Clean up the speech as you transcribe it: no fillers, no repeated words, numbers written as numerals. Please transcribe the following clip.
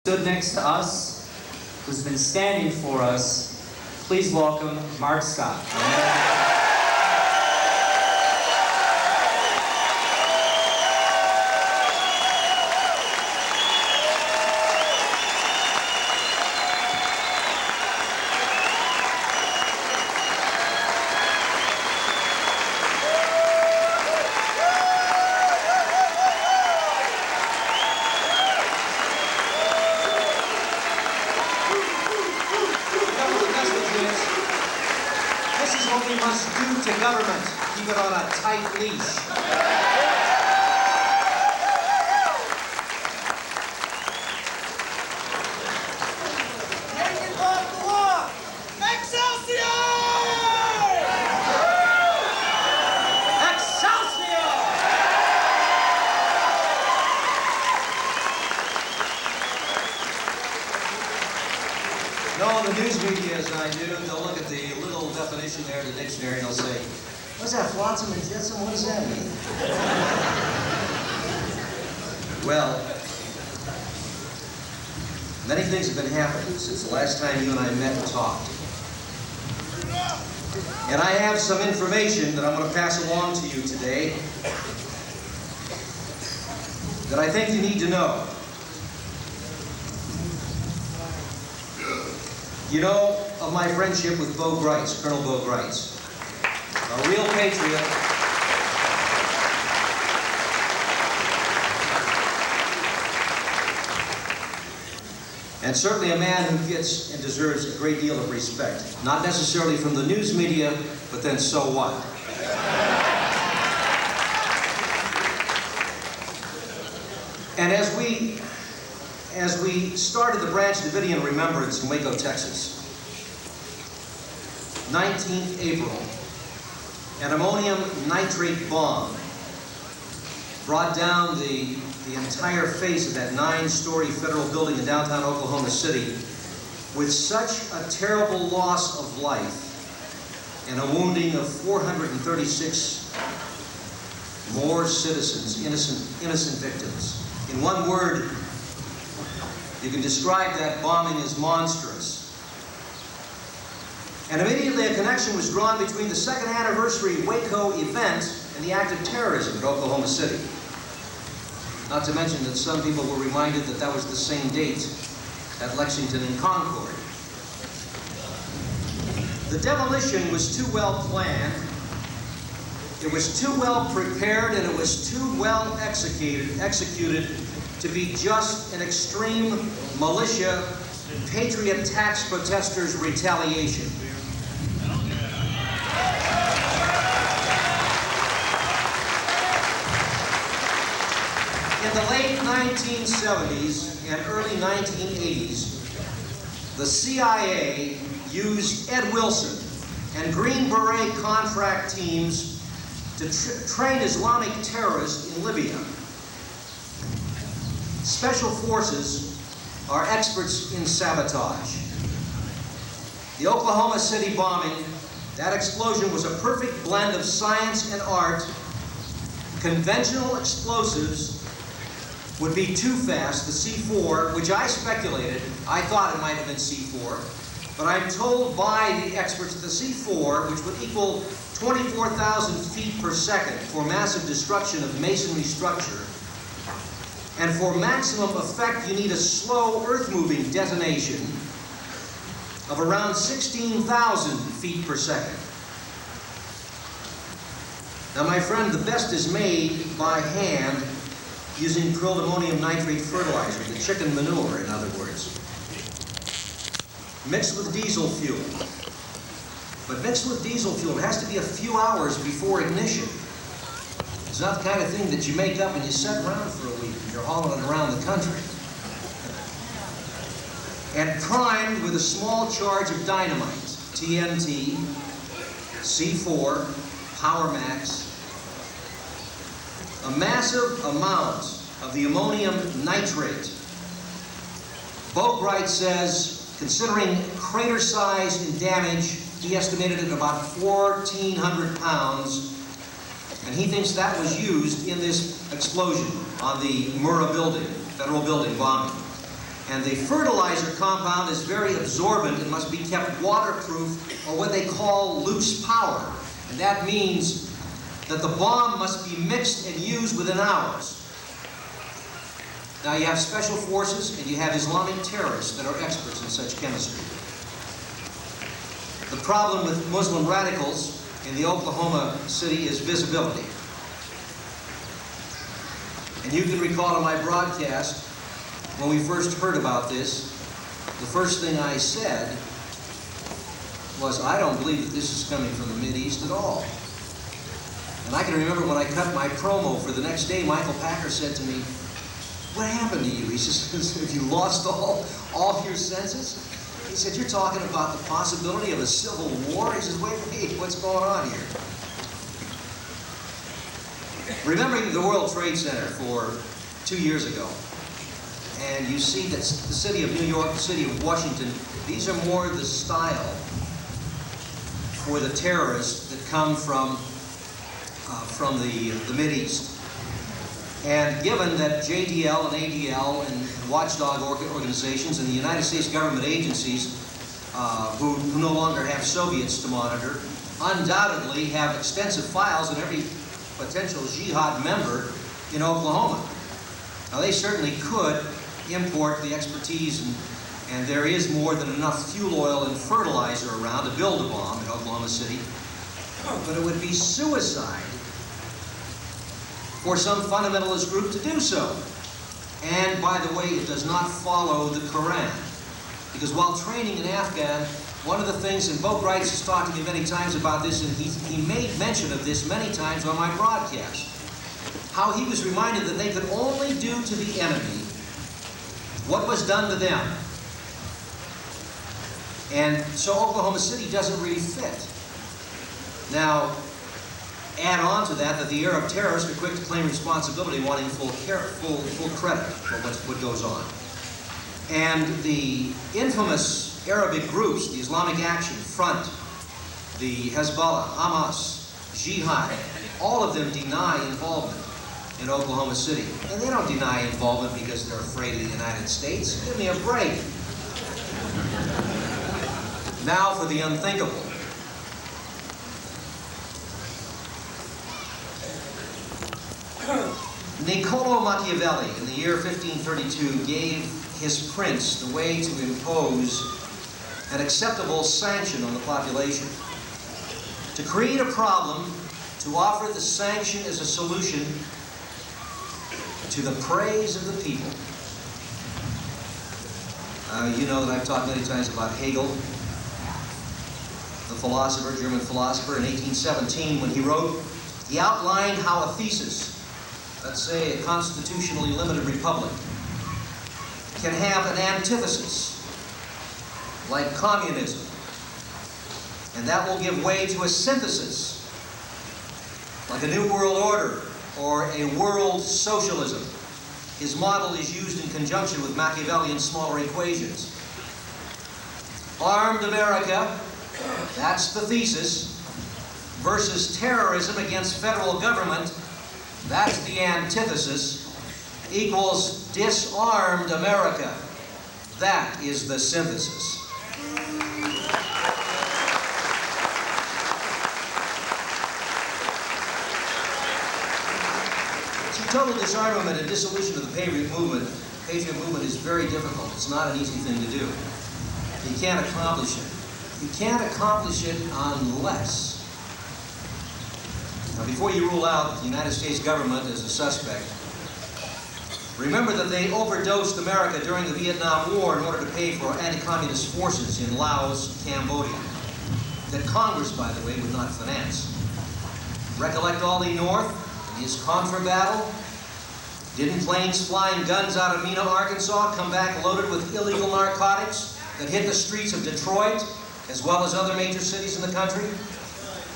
Stood next to us, who's been standing for us. Please welcome Mark Scott. We must do to government. Keep it on a tight leash. Taking off the walk! Excelsior! Excelsior! No, the news media, as I do, they'll look at the little definition there in the dictionary and they'll say, what's that, flotsam and jetsam? What does that mean? Well, many things have been happening since the last time you and I met and talked. And I have some information that I'm going to pass along to you today that I think you need to know. You know of my friendship with Bo Greitz, Colonel Bo Greitz, a real patriot. And certainly a man who gets and deserves a great deal of respect. Not necessarily from the news media, but then so what? And as we started the Branch Davidian Remembrance in Waco, Texas, 19th April, an ammonium nitrate bomb brought down the entire face of that 9-story federal building in downtown Oklahoma City with such a terrible loss of life and a wounding of 436 more citizens, innocent victims. In one word, you can describe that bombing as monstrous. And immediately a connection was drawn between the second anniversary Waco event and the act of terrorism at Oklahoma City. Not to mention that some people were reminded that that was the same date at Lexington and Concord. The demolition was too well planned, it was too well prepared, and it was too well executed to be just an extreme militia, patriot tax protesters' retaliation. In the late 1970s and early 1980s, the CIA used Ed Wilson and Green Beret contract teams to train Islamic terrorists in Libya. Special forces are experts in sabotage. The Oklahoma City bombing, that explosion was a perfect blend of science and art. Conventional explosives would be too fast, the C4, which I speculated, I thought it might have been C4, but I'm told by the experts that the C4, which would equal 24,000 feet per second for massive destruction of masonry structure, and for maximum effect, you need a slow earth-moving detonation of around 16,000 feet per second. Now, my friend, the best is made by hand using prilled ammonium nitrate fertilizer, the chicken manure, in other words, mixed with diesel fuel. But mixed with diesel fuel, it has to be a few hours before ignition. It's not the kind of thing that you make up and you set around for a week and you're hauling it around the country. And primed with a small charge of dynamite, TNT, C4, Power Max, a massive amount of the ammonium nitrate. Bo Greitz says, considering crater size and damage, he estimated it at about 1,400 pounds, and he thinks that was used in this explosion on the Murrah building, federal building bombing. And the fertilizer compound is very absorbent and must be kept waterproof, or what they call loose powder. And that means that the bomb must be mixed and used within hours. Now you have special forces and you have Islamic terrorists that are experts in such chemistry. The problem with Muslim radicals in the Oklahoma City is visibility. And you can recall in my broadcast, when we first heard about this, the first thing I said was, I don't believe that this is coming from the Mideast at all. And I can remember when I cut my promo for the next day, Michael Packer said to me, "What happened to you?" He says, "Have you lost all your senses?" He said, "You're talking about the possibility of a civil war?" He says, wait, what's going on here? Remembering the World Trade Center for 2 years ago, and you see that the city of New York, the city of Washington, these are more the style for the terrorists that come from the Mideast. And given that JDL and ADL and watchdog organizations and the United States government agencies who no longer have Soviets to monitor undoubtedly have extensive files on every potential jihad member in Oklahoma. Now they certainly could import the expertise, and there is more than enough fuel oil and fertilizer around to build a bomb in Oklahoma City, but it would be suicide for some fundamentalist group to do so. And by the way, it does not follow the Quran. Because while training in Afghan, one of the things, and Bo Greitz has talked to me many times about this, and he made mention of this many times on my broadcast, how he was reminded that they could only do to the enemy what was done to them. And so Oklahoma City doesn't really fit. Now, add on to that the Arab terrorists are quick to claim responsibility, wanting full credit for what goes on. And the infamous Arabic groups, the Islamic Action Front, the Hezbollah, Hamas, Jihad, all of them deny involvement in Oklahoma City. And they don't deny involvement because they're afraid of the United States. Give me a break. Now for the unthinkable. Niccolo Machiavelli, in the year 1532, gave his prince the way to impose an acceptable sanction on the population. To create a problem, to offer the sanction as a solution to the praise of the people. You know that I've talked many times about Hegel, the philosopher, German philosopher, in 1817 when he wrote, he outlined how a thesis, let's say a constitutionally limited republic, can have an antithesis, like communism, and that will give way to a synthesis, like a new world order or a world socialism. His model is used in conjunction with Machiavellian smaller equations. Armed America, that's the thesis, versus terrorism against federal government, that's the antithesis, equals disarmed America. That is the synthesis. See, total disarmament and dissolution of the Patriot movement is very difficult. It's not an easy thing to do. You can't accomplish it. You can't accomplish it unless... Now, before you rule out the United States government as a suspect, remember that they overdosed America during the Vietnam War in order to pay for anti-communist forces in Laos, Cambodia, that Congress, by the way, would not finance. Recollect Ollie North and his Contra battle? Didn't planes flying guns out of Mena, Arkansas come back loaded with illegal narcotics that hit the streets of Detroit, as well as other major cities in the country?